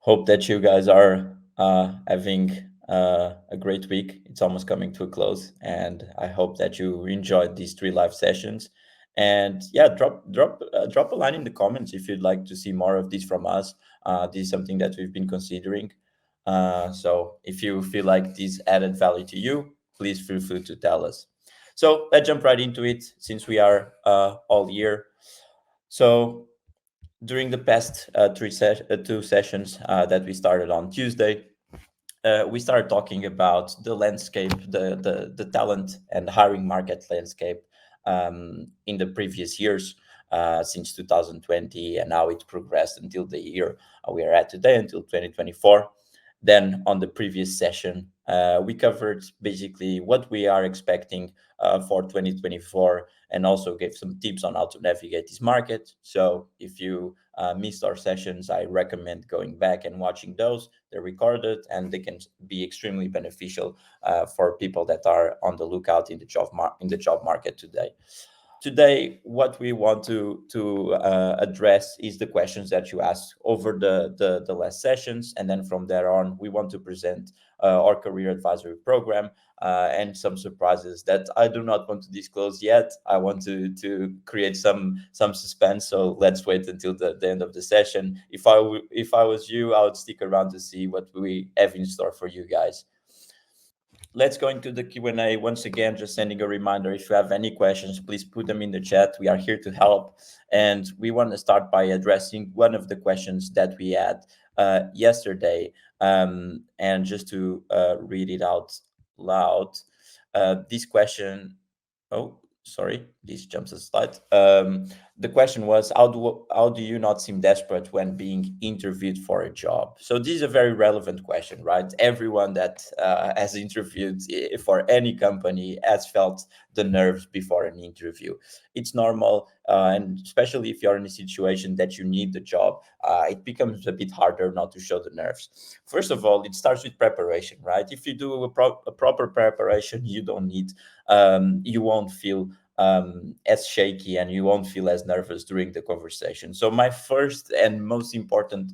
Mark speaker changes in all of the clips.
Speaker 1: Hope that you guys are having a great week. It's almost coming to a close, and I hope that you enjoyed these three live sessions. And yeah, drop a line in the comments if you'd like to see more of these from us. This is something that we've been considering. So if you feel like this added value to you, please feel free to tell us. So let's jump right into it since we are all year. So during the past two sessions that we started on Tuesday, we started talking about the landscape, the talent and hiring market landscape in the previous years since 2020, and how it progressed until the year we are at today, until 2024. Then on the previous session, we covered basically what we are expecting for 2024, and also gave some tips on how to navigate this market. So if you missed our sessions, I recommend going back and watching those. They're recorded and they can be extremely beneficial for people that are on the lookout in the job market today. Today, what we want to address is the questions that you asked over the last sessions, and then from there on, we want to present our career advisory program and some surprises that I do not want to disclose yet. I want to create some suspense. So let's wait until the end of the session. If I was you, I would stick around to see what we have in store for you guys. Let's go into the Q&A. Once again, just sending a reminder, if you have any questions, please put them in the chat. We are here to help. And we want to start by addressing one of the questions that we had yesterday. And just to read it out loud, this question, oh, sorry, this jumps a slide. The question was, how do you not seem desperate when being interviewed for a job? So this is a very relevant question, right? Everyone that has interviewed for any company has felt the nerves before an interview. It's normal, and especially if you're in a situation that you need the job, it becomes a bit harder not to show the nerves. First of all, it starts with preparation, right? If you do a proper preparation, you don't need, you won't feel as shaky, and you won't feel as nervous during the conversation. So my first and most important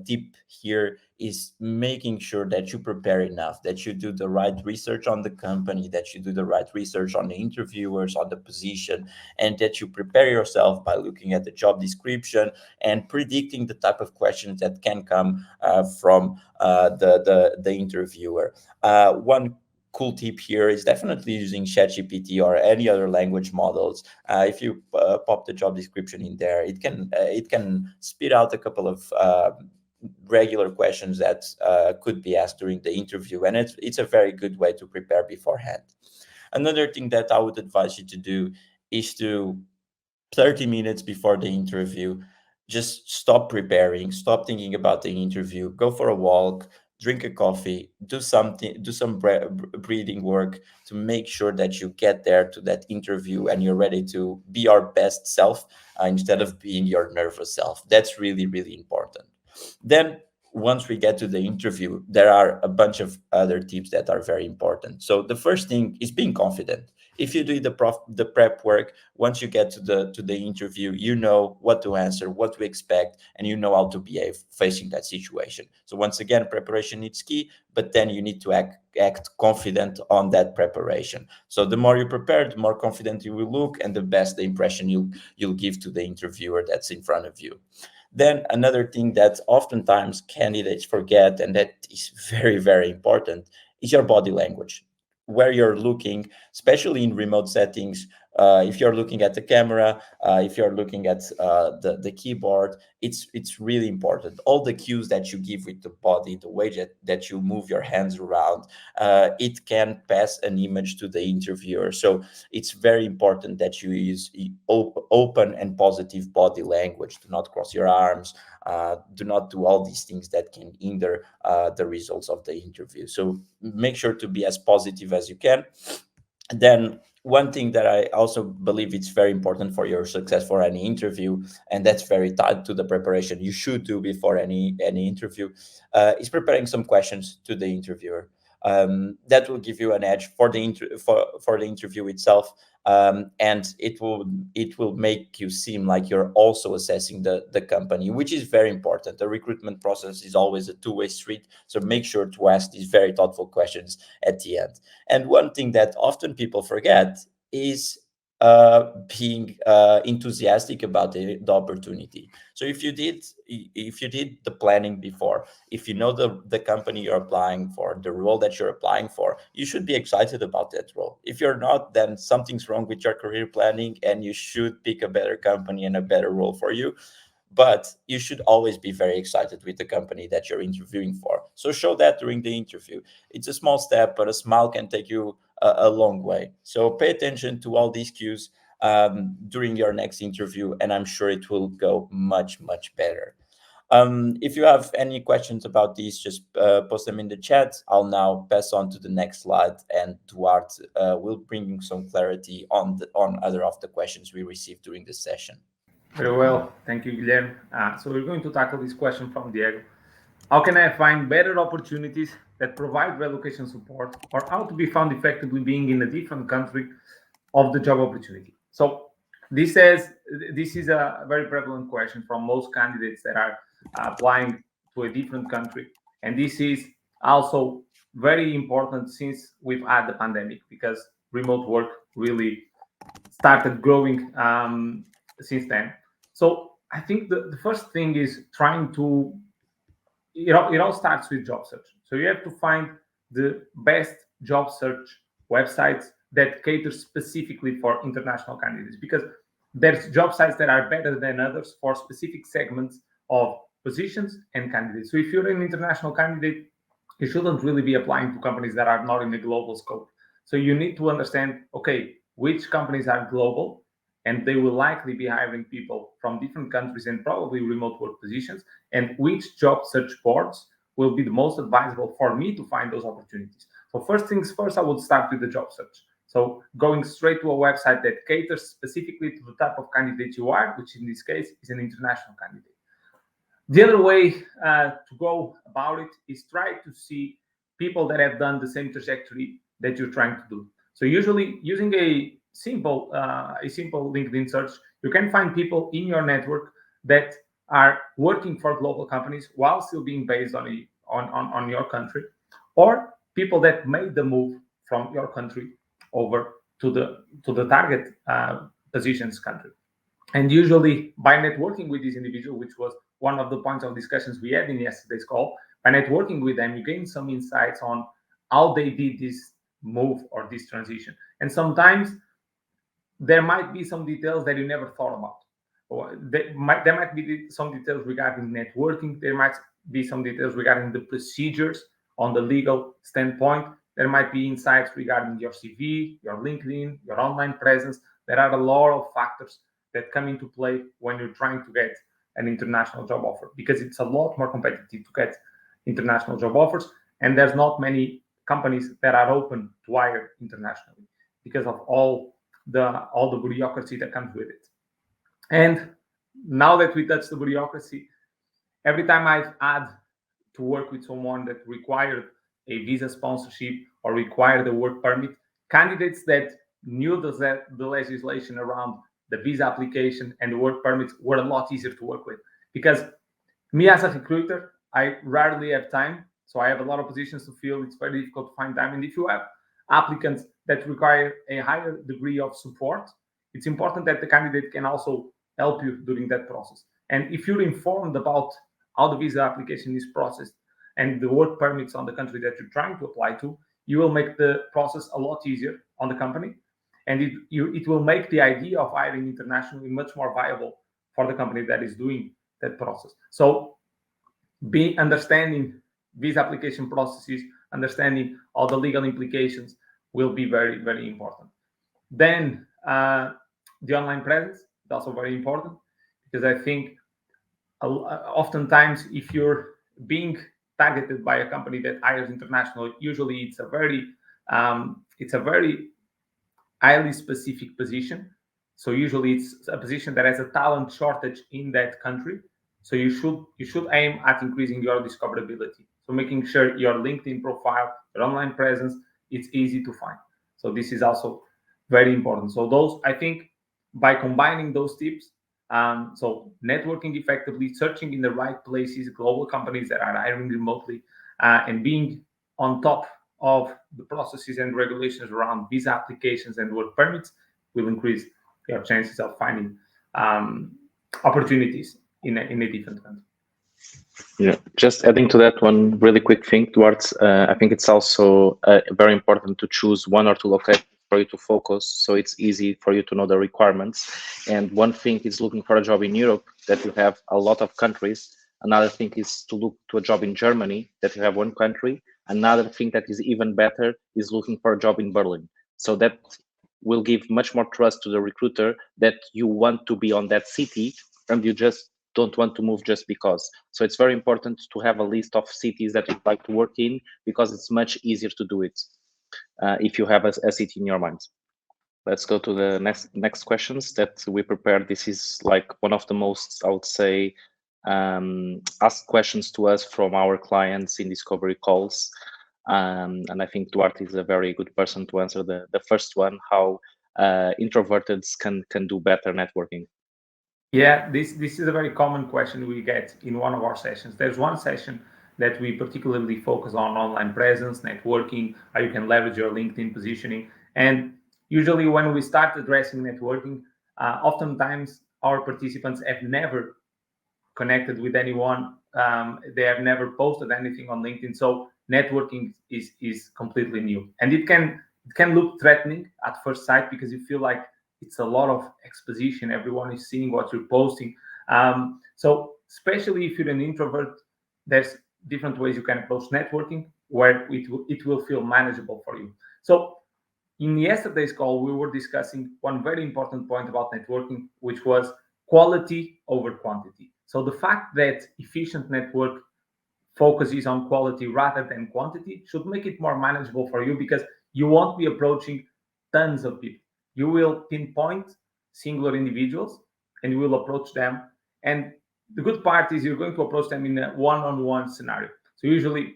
Speaker 1: tip here is making sure that you prepare enough, that you do the right research on the company, that you do the right research on the interviewers, on the position, and that you prepare yourself by looking at the job description and predicting the type of questions that can come from the interviewer. One cool tip here is definitely using ChatGPT or any other language models. If you pop the job description in there, it can spit out a couple of regular questions that could be asked during the interview, and it's a very good way to prepare beforehand. Another thing that I would advise you to do is to 30 minutes before the interview, just stop preparing, stop thinking about the interview, go for a walk, drink a coffee, do something, do some breathing work to make sure that you get there to that interview and you're ready to be your best self instead of being your nervous self. That's really, really important. Then once we get to the interview, there are a bunch of other tips that are very important. So the first thing is being confident. If you do the prep work, once you get to the interview, you know what to answer, what to expect, and you know how to behave facing that situation. So once again, preparation is key, but then you need to act confident on that preparation. So the more you prepare, the more confident you will look, and the best the impression you'll give to the interviewer that's in front of you. Then another thing that oftentimes candidates forget, and that is very, very important, is your body language. Where you're looking, especially in remote settings, if you're looking at the camera, if you're looking at the keyboard, it's really important. All the cues that you give with the body, the way that you move your hands around, it can pass an image to the interviewer. So it's very important that you use open and positive body language. Do not cross your arms. Do not do all these things that can hinder the results of the interview. So make sure to be as positive as you can. Then one thing that I also believe it's very important for your success for any interview, and that's very tied to the preparation you should do before any interview, is preparing some questions to the interviewer. That will give you an edge for for the interview itself, and it will make you seem like you're also assessing the company, which is very important. The recruitment process is always a two-way street, so make sure to ask these very thoughtful questions at the end. And one thing that often people forget is being enthusiastic about the opportunity. So if you did the planning before, if you know the company you're applying for, the role that you're applying for, you should be excited about that role. If you're not, then something's wrong with your career planning, and you should pick a better company and a better role for you. But you should always be very excited with the company that you're interviewing for. So show that during the interview. It's a small step, but a smile can take you a long way. So pay attention to all these cues during your next interview, and I'm sure it will go much, much better. If you have any questions about these, just post them in the chat. I'll now pass on to the next slide, and Duarte will bring some clarity on other of the questions we received during this session.
Speaker 2: Very well. Thank you, Guilherme. So we're going to tackle this question from Diego. How can I find better opportunities that provide relocation support, or how to be found effectively being in a different country of the job opportunity? So this is a very prevalent question from most candidates that are applying to a different country, and this is also very important since we've had the pandemic, because remote work really started growing since then. So I think the first thing is trying to, it all starts with job search. So you have to find the best job search websites that cater specifically for international candidates, because there's job sites that are better than others for specific segments of positions and candidates. So if you're an international candidate, you shouldn't really be applying to companies that are not in a global scope. So you need to understand, okay, which companies are global, and they will likely be hiring people from different countries and probably remote work positions, and which job search boards will be the most advisable for me to find those opportunities. So first things first, I would start with the job search. So going straight to a website that caters specifically to the type of candidate you are, which in this case is an international candidate. The other way to go about it is try to see people that have done the same trajectory that you're trying to do. So usually using a simple LinkedIn search, you can find people in your network that are working for global companies while still being based on your country, or people that made the move from your country over to the target positions country. And usually by networking with this individual, which was one of the points of discussions we had in yesterday's call, by networking with them, you gain some insights on how they did this move or this transition. And sometimes there might be some details that you never thought about. Or there might be some details regarding networking. There might be some details regarding the procedures on the legal standpoint. There might be insights regarding your CV, your LinkedIn, your online presence. There are a lot of factors that come into play when you're trying to get an international job offer, because it's a lot more competitive to get international job offers, and there's not many companies that are open to hire internationally because of all the bureaucracy that comes with it. And now that we touch the bureaucracy, every time I've had to work with someone that required a visa sponsorship or required a work permit, candidates that knew the legislation around the visa application and the work permits were a lot easier to work with. Because me as a recruiter, I rarely have time. So I have a lot of positions to fill. It's very difficult to find time. And if you have applicants that require a higher degree of support, it's important that the candidate can also help you during that process. And if you're informed about how the visa application is processed and the work permits on the country that you're trying to apply to, you will make the process a lot easier on the company. And it will make the idea of hiring internationally much more viable for the company that is doing that process. So be understanding these application processes, understanding all the legal implications will be very, very important. Then the online presence is also very important, because I think oftentimes if you're being targeted by a company that hires international, usually it's a very highly specific position. So usually it's a position that has a talent shortage in that country. So you should aim at increasing your discoverability. So making sure your LinkedIn profile, your online presence, it's easy to find. So this is also very important. So those, I think, by combining those tips, so networking effectively, searching in the right places, global companies that are hiring remotely, and being on top of the processes and regulations around visa applications and work permits will increase your chances of finding opportunities in a different country.
Speaker 3: Yeah, just adding to that one really quick thing towards, I think it's also very important to choose one or two locations for you to focus, so it's easy for you to know the requirements. And one thing is looking for a job in Europe, that you have a lot of countries. Another thing is to look to a job in Germany, that you have one country. Another thing that is even better is looking for a job in Berlin. So that will give much more trust to the recruiter that you want to be on that city, and you just don't want to move just because. So it's very important to have a list of cities that you'd like to work in, because it's much easier to do it if you have a city in your mind. Let's go to the next questions that we prepared. This is like one of the most, I would say, asked questions to us from our clients in discovery calls. And I think Duarte is a very good person to answer the first one, how introverted can do better networking.
Speaker 2: Yeah, this is a very common question we get in one of our sessions. There's one session that we particularly focus on online presence, networking, how you can leverage your LinkedIn positioning. And usually, when we start addressing networking, oftentimes our participants have never connected with anyone. They have never posted anything on LinkedIn. So networking is completely new, and it can look threatening at first sight because you feel like it's a lot of exposition. Everyone is seeing what you're posting. So especially if you're an introvert, there's different ways you can approach networking where it will feel manageable for you. So in yesterday's call, we were discussing one very important point about networking, which was quality over quantity. So the fact that efficient network focuses on quality rather than quantity should make it more manageable for you, because you won't be approaching tons of people. You will pinpoint singular individuals and you will approach them. And the good part is you're going to approach them in a one-on-one scenario. So usually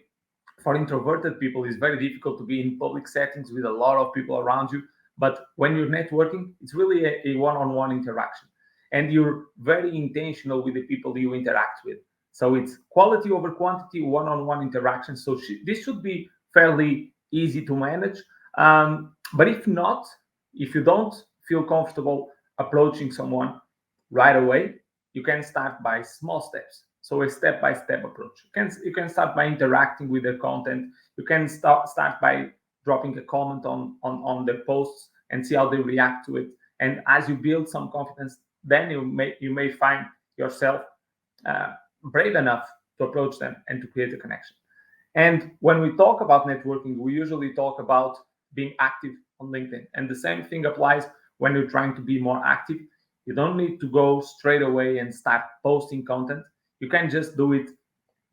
Speaker 2: for introverted people, it's very difficult to be in public settings with a lot of people around you. But when you're networking, it's really a one-on-one interaction, and you're very intentional with the people you interact with. So it's quality over quantity, one-on-one interaction. So this should be fairly easy to manage. But if not, if you don't feel comfortable approaching someone right away, you can start by small steps. So a step-by-step approach. You can start by interacting with their content. You can start by dropping a comment on their posts and see how they react to it. And as you build some confidence, then you may find yourself uh, brave enough to approach them and to create a connection. And when we talk about networking, we usually talk about being active on LinkedIn. And the same thing applies when you're trying to be more active. You don't need to go straight away and start posting content. You can just do it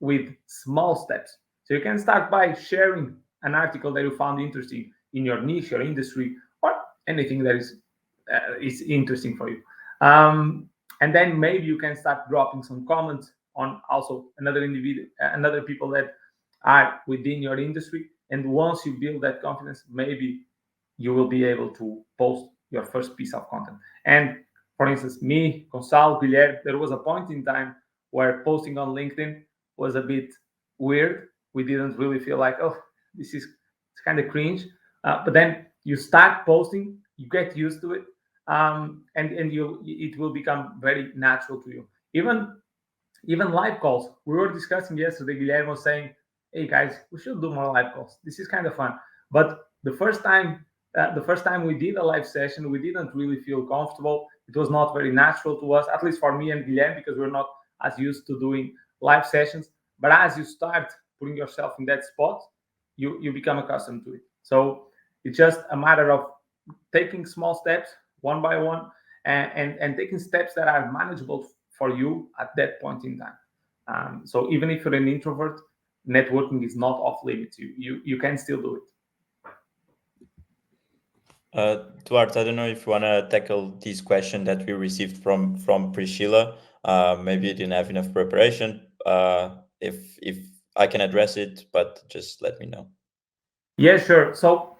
Speaker 2: with small steps. So you can start by sharing an article that you found interesting in your niche, your industry, or anything that is interesting for you. And then maybe you can start dropping some comments on also another individual, another people that are within your industry. And once you build that confidence, maybe you will be able to post your first piece of content. And for instance, me, Gonçalo, Guilherme, there was a point in time where posting on LinkedIn was a bit weird. We didn't really feel like, oh, this is it's kind of cringe. But then you start posting, you get used to it, and it will become very natural to you. Even live calls. We were discussing yesterday. Guilherme was saying, "Hey guys, we should do more live calls. This is kind of fun." But the first time we did a live session, we didn't really feel comfortable. It was not very natural to us, at least for me and Guilherme, because we're not as used to doing live sessions. But as you start putting yourself in that spot, you become accustomed to it. So it's just a matter of taking small steps one by one, and taking steps that are manageable for you at that point in time. So even if you're an introvert, networking is not off limits. You can still do it.
Speaker 1: Duarte, I don't know if you want to tackle this question that we received from Priscilla. Maybe you didn't have enough preparation. If I can address it, but just let me know.
Speaker 2: Yeah, sure. So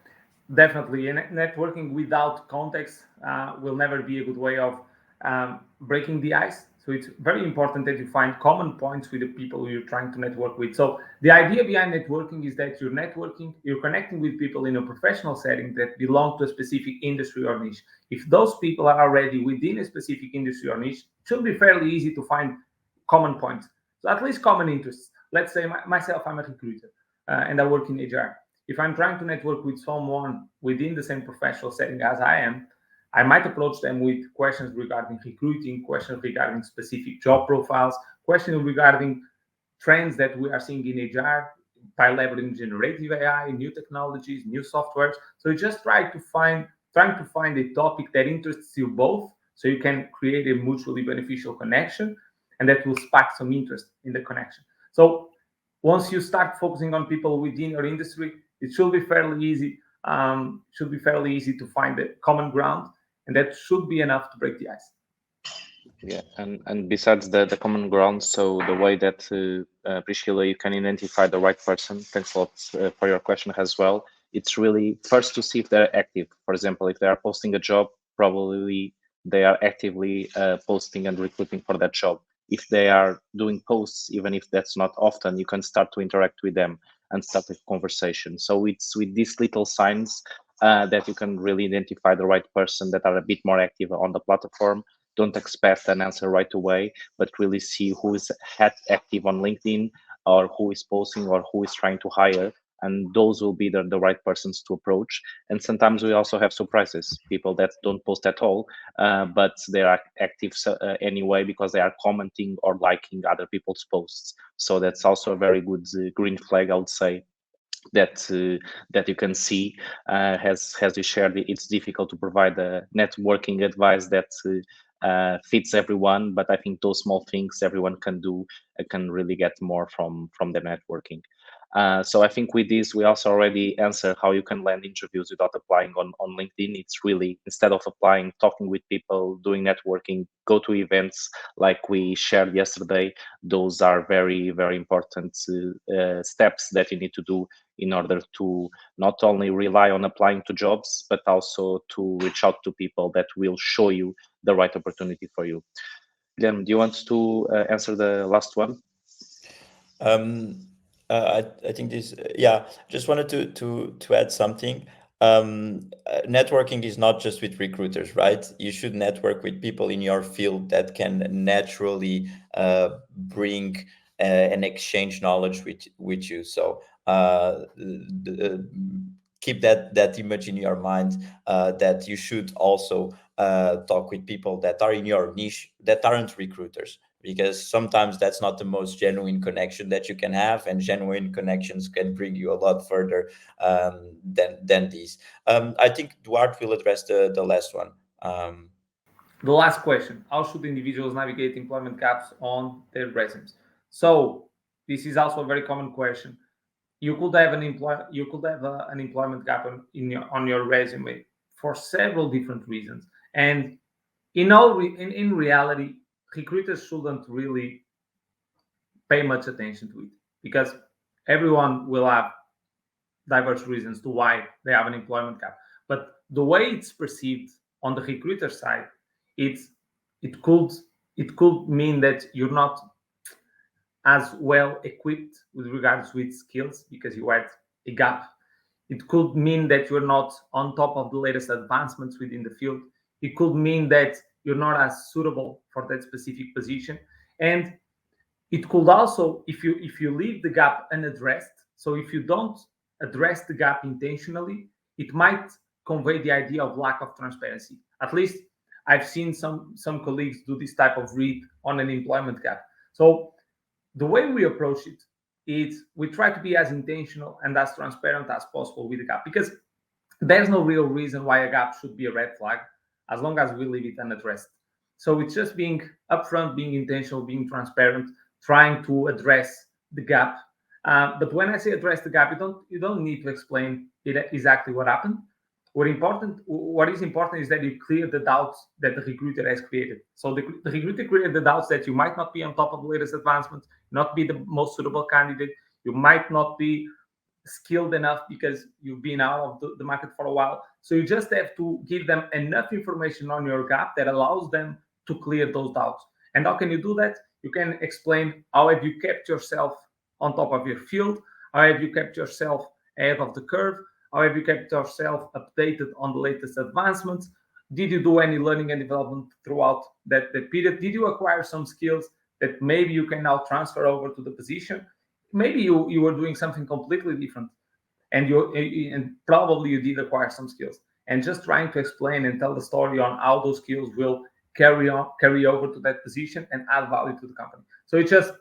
Speaker 2: definitely, networking without context will never be a good way of breaking the ice. So it's very important that you find common points with the people you're trying to network with. So the idea behind networking is that you're connecting with people in a professional setting that belong to a specific industry or niche. If those people are already within a specific industry or niche, it should be fairly easy to find common points. So at least common interests. Let's say myself, I'm a recruiter and I work in HR. If I'm trying to network with someone within the same professional setting as I am, I might approach them with questions regarding recruiting, questions regarding specific job profiles, questions regarding trends that we are seeing in HR by leveraging generative AI, new technologies, new softwares. So you just trying to find a topic that interests you both, so you can create a mutually beneficial connection, and that will spark some interest in the connection. So once you start focusing on people within your industry, it should be fairly easy. Should be fairly easy to find a common ground, and that should be enough to break the ice.
Speaker 3: Yeah, and besides the common ground, so the way that Priscilla, you can identify the right person. Thanks a lot for your question as well. It's really first to see if they're active. For example, if they are posting a job, probably they are actively posting and recruiting for that job. If they are doing posts, even if that's not often, you can start to interact with them and start a conversation. So it's with these little signs that you can really identify the right person that are a bit more active on the platform. Don't expect an answer right away, but really see who is active on LinkedIn or who is posting or who is trying to hire. And those will be the right persons to approach. And sometimes we also have surprises, people that don't post at all, but they are active anyway because they are commenting or liking other people's posts. So that's also a very good green flag, I would say, that you can see. As you shared, it's difficult to provide a networking advice that fits everyone, but I think those small things everyone can do can really get more from the networking. So I think with this, we also already answered how you can land interviews without applying on LinkedIn. It's really, instead of applying, talking with people, doing networking, go to events like we shared yesterday. Those are very, very important steps that you need to do in order to not only rely on applying to jobs, but also to reach out to people that will show you the right opportunity for you. Guilherme, do you want to answer the last one?
Speaker 1: I think this, yeah, just wanted to add something. Networking is not just with recruiters, right? You should network with people in your field that can naturally bring and exchange knowledge with you. So keep that image in your mind, that you should also talk with people that are in your niche that aren't recruiters, because sometimes that's not the most genuine connection that you can have, and genuine connections can bring you a lot further than these. I think Duarte will address the last one.
Speaker 2: The last question: how should individuals navigate employment gaps on their resumes? So this is also a very common question. You could have an employment gap on your resume for several different reasons, and in reality, recruiters shouldn't really pay much attention to it, because everyone will have diverse reasons to why they have an employment gap. But the way it's perceived on the recruiter side, it's it could it could mean that you're not as well equipped with regards with skills because you had a gap. It could mean that you're not on top of the latest advancements within the field. It could mean that you're not as suitable for that specific position. And it could also, if you leave the gap unaddressed, so if you don't address the gap intentionally, it might convey the idea of lack of transparency. At least I've seen some colleagues do this type of read on an employment gap. So the way we approach it is we try to be as intentional and as transparent as possible with the gap, because there's no real reason why a gap should be a red flag as long as we leave it unaddressed. So it's just being upfront, being intentional, being transparent, trying to address the gap. But when I say address the gap, you don't need to explain exactly what happened. What is important is that you clear the doubts that the recruiter has created. So the recruiter created the doubts that you might not be on top of the latest advancements, not be the most suitable candidate. You might not be skilled enough because you've been out of the market for a while. So you just have to give them enough information on your gap that allows them to clear those doubts. And how can you do that? You can explain how have you kept yourself on top of your field, how have you kept yourself ahead of the curve, how have you kept yourself updated on the latest advancements. Did you do any learning and development throughout that period? Did you acquire some skills that maybe you can now transfer over to the position? Maybe you were doing something completely different, and probably you did acquire some skills. And just trying to explain and tell the story on how those skills will carry over to that position and add value to the company. So it's just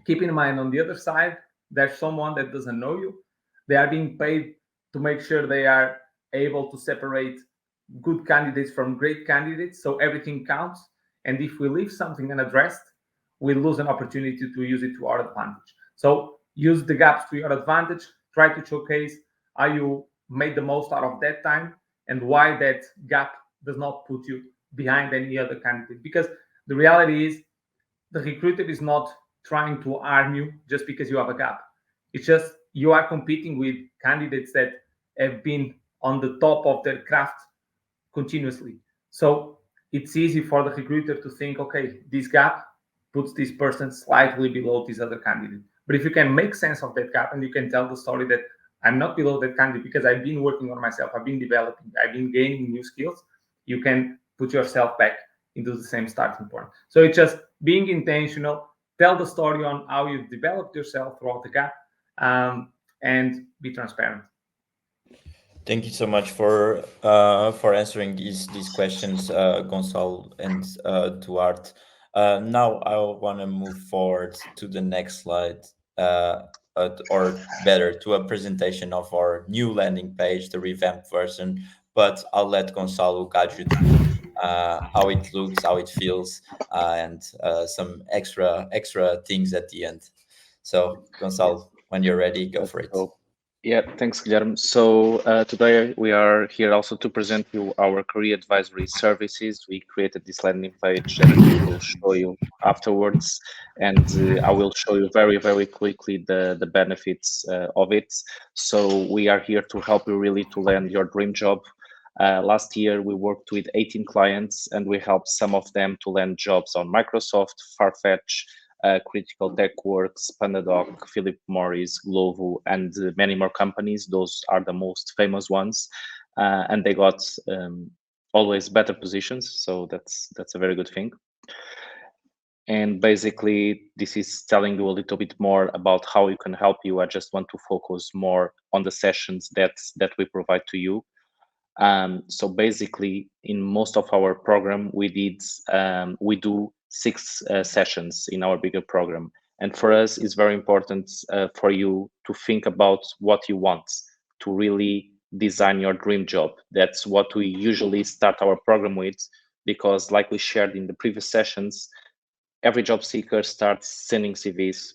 Speaker 2: keep in mind, on the other side, there's someone that doesn't know you. They are being paid to make sure they are able to separate good candidates from great candidates, so everything counts. And if we leave something unaddressed, we lose an opportunity to use it to our advantage. So use the gaps to your advantage. Try to showcase how you made the most out of that time and why that gap does not put you behind any other candidate. Because the reality is, the recruiter is not trying to harm you just because you have a gap. It's just you are competing with candidates that have been on the top of their craft continuously. So it's easy for the recruiter to think, okay, this gap puts this person slightly below this other candidate. But if you can make sense of that gap and you can tell the story that I'm not below that candidate because I've been working on myself, I've been developing, I've been gaining new skills, you can put yourself back into the same starting point. So it's just being intentional, tell the story on how you've developed yourself throughout the gap, and be transparent.
Speaker 1: Thank you so much for answering these questions, Gonçalo and Duarte. Now I want to move forward to the next slide, or better, to a presentation of our new landing page, the revamped version. But I'll let Gonçalo guide you through how it looks, how it feels, and some extra things at the end. So, Gonçalo, when you're ready, go for it.
Speaker 3: So, yeah, thanks, Guilherme. So today we are here also to present you our career advisory services. We created this landing page that we will show you afterwards, and I will show you very, very quickly the benefits of it. So we are here to help you really to land your dream job. Last year, we worked with 18 clients, and we helped some of them to land jobs on Microsoft, Farfetch, Critical TechWorks, Pandadoc, Philip Morris, Glovo, and many more companies. Those are the most famous ones, and they got always better positions. So that's a very good thing. And basically, this is telling you a little bit more about how we can help you. I just want to focus more on the sessions that we provide to you. So basically, in most of our program, we do 6 sessions in our bigger program. And for us, it's very important for you to think about what you want to really design your dream job. That's what we usually start our program with, because like we shared in the previous sessions, every job seeker starts sending CVs,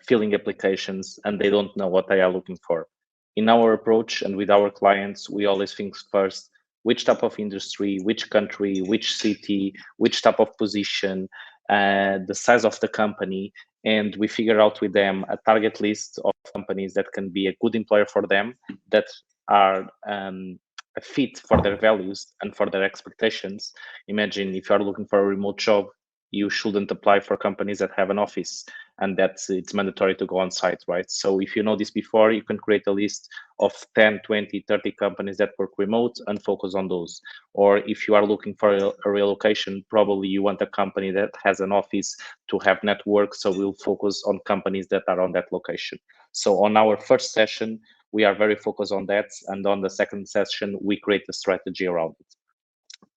Speaker 3: filling applications, and they don't know what they are looking for. In our approach and with our clients, we always think first, which type of industry, which country, which city, which type of position, the size of the company, and we figure out with them a target list of companies that can be a good employer for them, that are a fit for their values and for their expectations. Imagine if you are looking for a remote job, you shouldn't apply for companies that have an office and that it's mandatory to go on site, right? So if you know this before, you can create a list of 10, 20, 30 companies that work remote and focus on those. Or if you are looking for a relocation, probably you want a company that has an office to have network. So we'll focus on companies that are on that location. So on our first session, we are very focused on that. And on the second session, we create a strategy around it.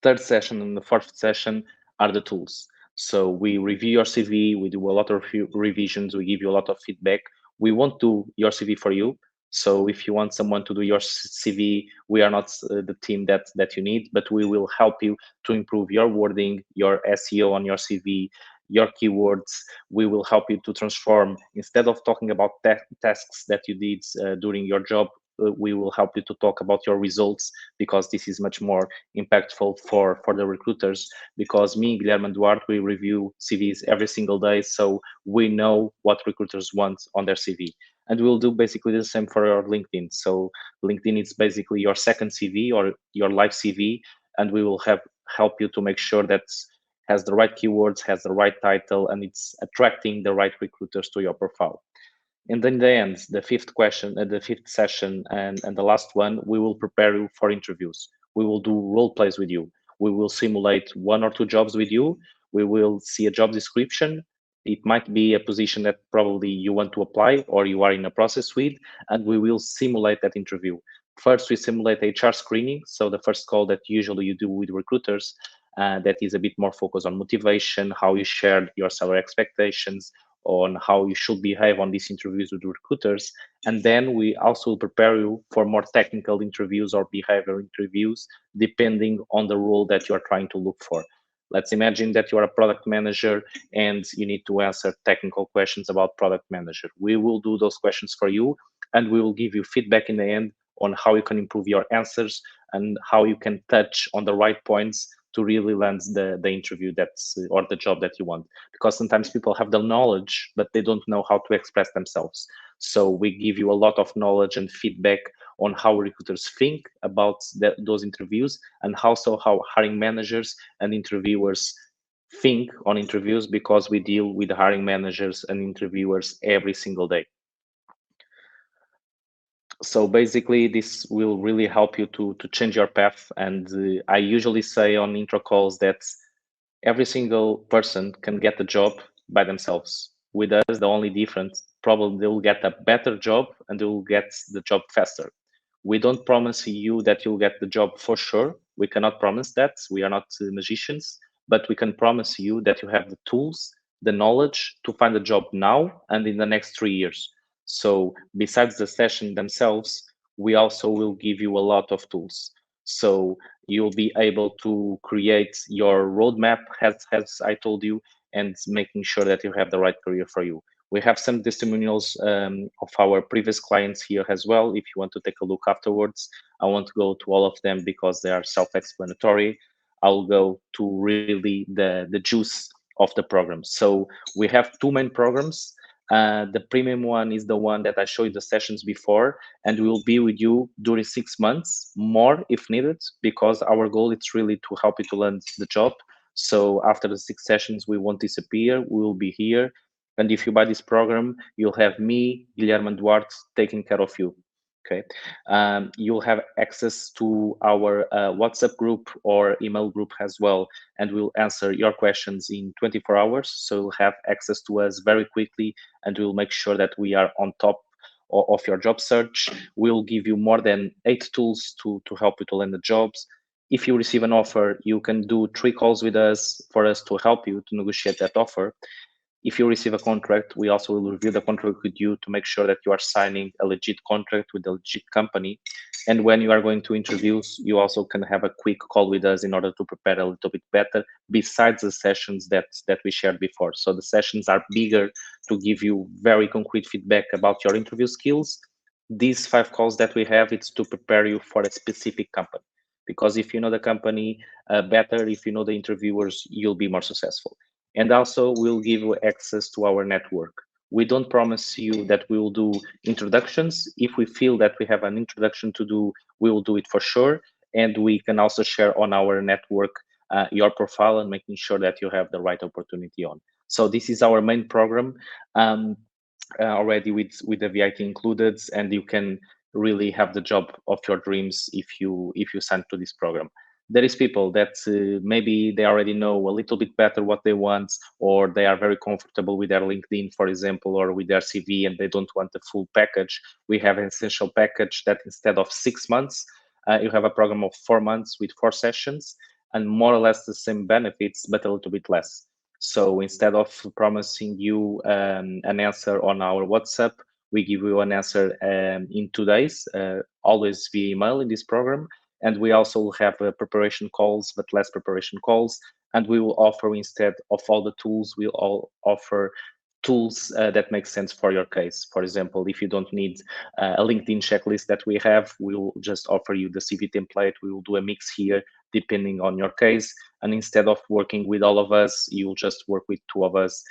Speaker 3: Third session and the fourth session are the tools. So we review your CV, we do a lot of revisions, we give you a lot of feedback. We won't do your CV for you. So if you want someone to do your CV, we are not the team that you need, but we will help you to improve your wording, your SEO on your CV, your keywords. We will help you to transform, instead of talking about tasks that you did during your job, we will help you to talk about your results, because this is much more impactful for the recruiters. Because me, Guilherme and Duarte, we review CVs every single day, so we know what recruiters want on their CV. And we'll do basically the same for your LinkedIn. So LinkedIn is basically your second CV or your live CV, and we will help you to make sure that has the right keywords, has the right title, and it's attracting the right recruiters to your profile. And then in the end, the fifth question, the fifth session, and the last one, we will prepare you for interviews. We will do role plays with you. We will simulate one or two jobs with you. We will see a job description. It might be a position that probably you want to apply or you are in a process with, and we will simulate that interview. First, we simulate HR screening. So the first call that usually you do with recruiters, that is a bit more focused on motivation, how you shared your salary expectations, on how you should behave on these interviews with recruiters. And then we also prepare you for more technical interviews or behavior interviews, depending on the role that you are trying to look for. Let's imagine that you are a product manager and you need to answer technical questions about product manager. We will do those questions for you, and we will give you feedback in the end on how you can improve your answers and how you can touch on the right points to really land the interview that's or the job that you want. Because sometimes people have the knowledge, but they don't know how to express themselves. So we give you a lot of knowledge and feedback on how recruiters think about those interviews, and also how hiring managers and interviewers think on interviews, because we deal with hiring managers and interviewers every single day. So basically, this will really help you to change your path. And I usually say on intro calls that every single person can get a job by themselves. With us, the only difference, probably they will get a better job and they will get the job faster. We don't promise you that you'll get the job for sure. We cannot promise that. We are not magicians, but we can promise you that you have the tools, the knowledge to find a job now and in the next 3 years. So besides the session themselves, we also will give you a lot of tools. So you'll be able to create your roadmap, as I told you, and making sure that you have the right career for you. We have some testimonials of our previous clients here as well. If you want to take a look afterwards, I won't go to all of them because they are self-explanatory. I'll go to really the juice of the program. So we have two main programs. The premium one is the one that I showed you the sessions before, and we will be with you during 6 months, more if needed, because our goal is really to help you to land the job. So after the 6 sessions, we won't disappear. We will be here. And if you buy this program, you'll have me, Guilherme and Duarte, taking care of you. Okay. You'll have access to our WhatsApp group or email group as well, and we'll answer your questions in 24 hours. So you'll have access to us very quickly, and we'll make sure that we are on top of your job search. We'll give you more than 8 tools to help you to land the jobs. If you receive an offer, you can do 3 calls with us for us to help you to negotiate that offer. If you receive a contract, we also will review the contract with you to make sure that you are signing a legit contract with a legit company. And when you are going to interviews, you also can have a quick call with us in order to prepare a little bit better, besides the sessions that we shared before. So the sessions are bigger to give you very concrete feedback about your interview skills. These 5 calls that we have, it's to prepare you for a specific company. Because if you know the company better, if you know the interviewers, you'll be more successful. And also we'll give you access to our network. We don't promise you that we will do introductions. If we feel that we have an introduction to do, we will do it for sure. And we can also share on our network your profile and making sure that you have the right opportunity on. So this is our main program already with the VIT included, and you can really have the job of your dreams if you sign to this program. There is people that maybe they already know a little bit better what they want, or they are very comfortable with their LinkedIn, for example, or with their CV, and they don't want the full package. We have an essential package that instead of 6 months, you have a program of 4 months with 4 sessions and more or less the same benefits, but a little bit less. So instead of promising you an answer on our WhatsApp, we give you an answer in 2 days, always via email in this program. And we also have preparation calls, but less preparation calls. And we will offer, instead of all the tools, we'll all offer tools that make sense for your case. For example, if you don't need a LinkedIn checklist that we have, we will just offer you the CV template. We will do a mix here depending on your case. And instead of working with all of us, you will just work with two of us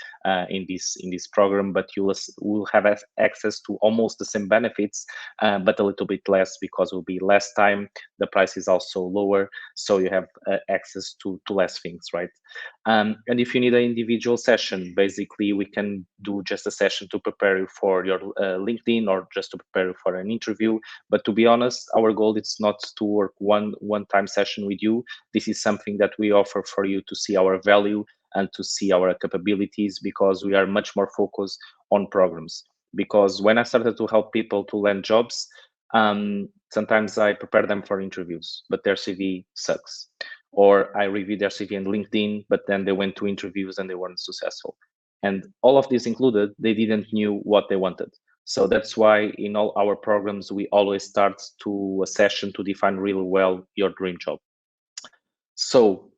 Speaker 3: in this program. But you will have access to almost the same benefits, but a little bit less because it will be less time. The price is also lower, so you have access to less things, right? And if you need an individual session, basically we can do just a session to prepare you for your LinkedIn or just to prepare you for an interview. But to be honest, our goal is not to work one time session with you. This is something that we offer for you to see our value and to see our capabilities, because we are much more focused on programs. Because when I started to help people to land jobs, sometimes I prepare them for interviews, but their CV sucks. Or I review their CV on LinkedIn, but then they went to interviews and they weren't successful. And all of this included, they didn't knew what they wanted. So that's why in all our programs, we always start to a session to define really well your dream job. So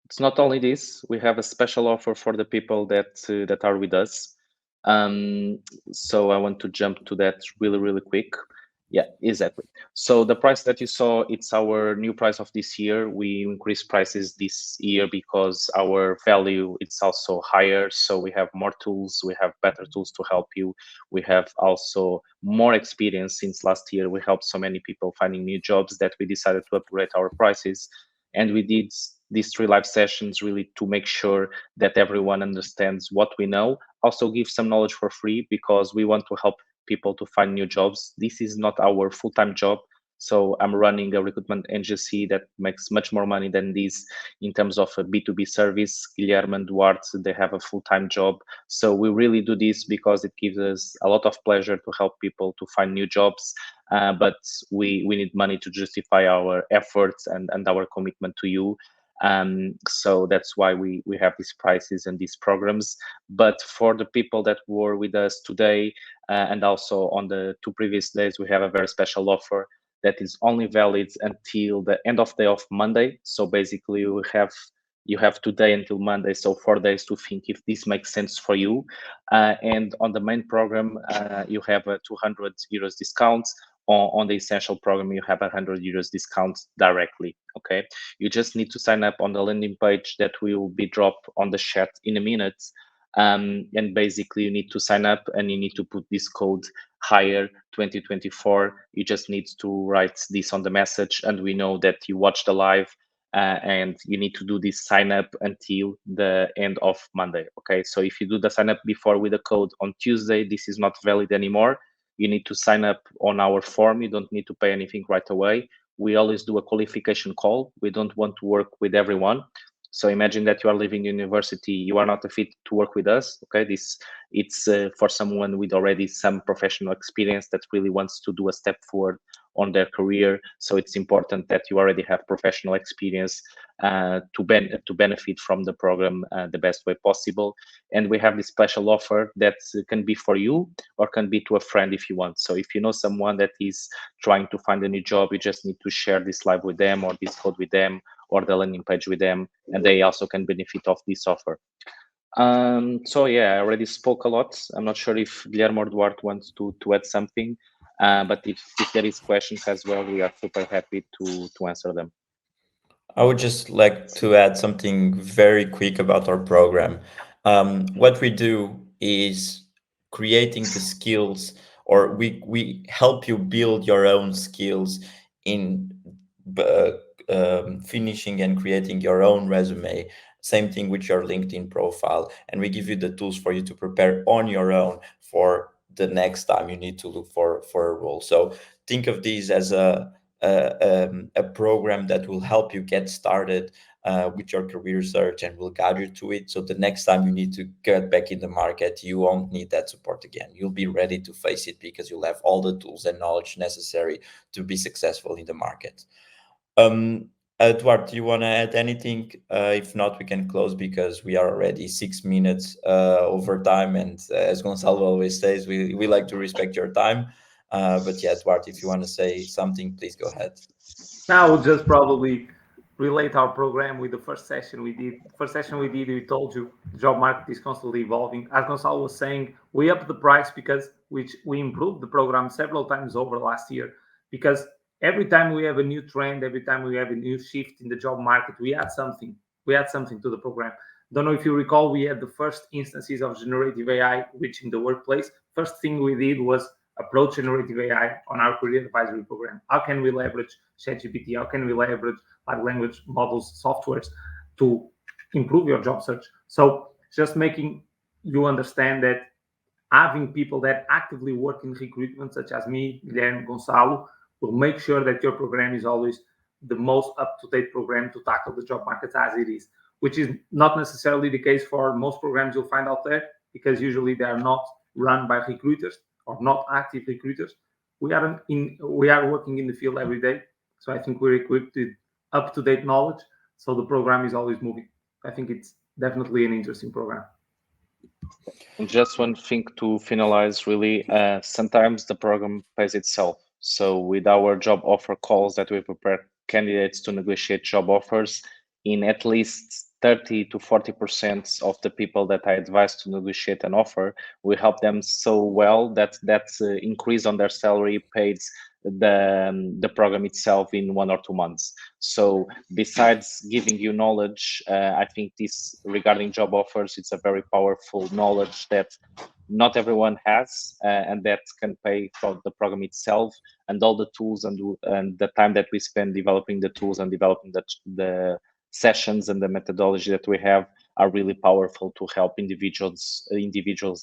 Speaker 3: it's not only this, we have a special offer for the people that are with us. So I want to jump to that really quick. Yeah, exactly. So the price that you saw, it's our new price of this year. We increased prices this year because our value it's also higher. So we have more tools, we have better tools to help you. We have also more experience. Since last year, we helped so many people finding new jobs that we decided to upgrade our prices. And we did these 3 live sessions really to make sure that everyone understands what we know. Also give some knowledge for free because we want to help people to find new jobs. This is not our full-time job. So I'm running a recruitment agency that makes much more money than this in terms of a B2B service. Guilherme and Duarte, they have a full-time job. So we really do this because it gives us a lot of pleasure to help people to find new jobs. But we need money to justify our efforts and our commitment to you. So that's why we have these prices and these programs. But for the people that were with us today, and also on the 2 previous days, we have a very special offer that is only valid until the end of day of Monday. So basically you have today until Monday, so 4 days to think if this makes sense for you. And on the main program, you have a 200 euros discount. On the essential program, you have 100 euros discount directly. Okay, you just need to sign up on the landing page that will be dropped on the chat in a minute. And basically you need to sign up and you need to put this code Hiire 2024. You just need to write this on the message, and we know that you watched the live, and you need to do this sign up until the end of Monday. Okay, so if you do the sign up before with the code on Tuesday, this is not valid anymore. You need to sign up on our form. You don't need to pay anything right away. We always do a qualification call. We don't want to work with everyone. So imagine that you are leaving university, you are not a fit to work with us. Okay, it's for someone with already some professional experience that really wants to do a step forward on their career. So it's important that you already have professional experience to benefit from the program the best way possible. And we have this special offer that can be for you or can be to a friend if you want. So if you know someone that is trying to find a new job, you just need to share this live with them or this code with them or the landing page with them, and they also can benefit of this offer. So yeah, I already spoke a lot. I'm not sure if Guilherme or Duarte wants to add something, but if there is questions as well, we are super happy to answer them.
Speaker 1: I would just like to add something very quick about our program. What we do is creating the skills, or we help you build your own skills in uh, finishing and creating your own resume. Same thing with your LinkedIn profile, and we give you the tools for you to prepare on your own for the next time you need to look for a role. So think of these as a program that will help you get started with your career search and will guide you to it. So the next time you need to get back in the market, you won't need that support again. You'll be ready to face it because you'll have all the tools and knowledge necessary to be successful in the market. Edward, do you want to add anything? If not, we can close because we are already 6 minutes over time. And as Gonzalo always says, we like to respect your time. But yeah, Edward, if you want to say something, please go ahead.
Speaker 2: Now, just probably relate our program with the first session we did. First session we did, we told you the job market is constantly evolving. As Gonçalo was saying, we upped the price because we improved the program several times over last year, because every time we have a new trend, every time we have a new shift in the job market, we add something. We add something to the program. Don't know if you recall, we had the first instances of generative AI reaching the workplace. First thing we did was approach generative AI on our career advisory program. How can we leverage ChatGPT? How can we leverage large language models softwares to improve your job search? So just making you understand that having people that actively work in recruitment, such as me, Guilherme, Gonçalo, will make sure that your program is always the most up-to-date program to tackle the job market as it is, which is not necessarily the case for most programs you'll find out there, because usually they are not run by recruiters or not active recruiters. We are working in the field every day, so I think we're equipped with up-to-date knowledge, so the program is always moving. I think it's definitely an interesting program.
Speaker 3: And just one thing to finalize, really, sometimes the program pays itself. So with our job offer calls that we prepare candidates to negotiate job offers, in at least 30 to 40% of the people that I advise to negotiate an offer, we help them so well that increase on their salary pays the program itself in 1 or 2 months. So besides giving you knowledge, I think this regarding job offers, it's a very powerful knowledge that not everyone has, and that can pay for the program itself, and all the tools and the time that we spend developing the tools and developing the sessions and the methodology that we have are really powerful to help individuals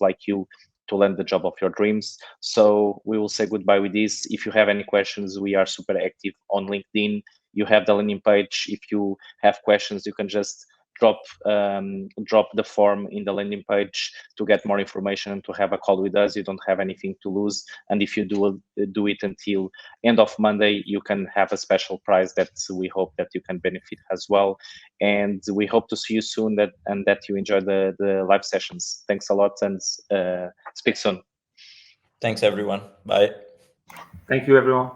Speaker 3: like you to land the job of your dreams. So we will say goodbye with this. If you have any questions, we are super active on LinkedIn. You have the landing page. If you have questions, you can just drop the form in the landing page to get more information and to have a call with us. You don't have anything to lose, and if you do it until end of Monday, you can have a special prize that we hope that you can benefit as well. And we hope to see you soon, and that you enjoy the live sessions. Thanks a lot, and speak soon.
Speaker 1: Thanks, everyone. Bye.
Speaker 2: Thank you, everyone.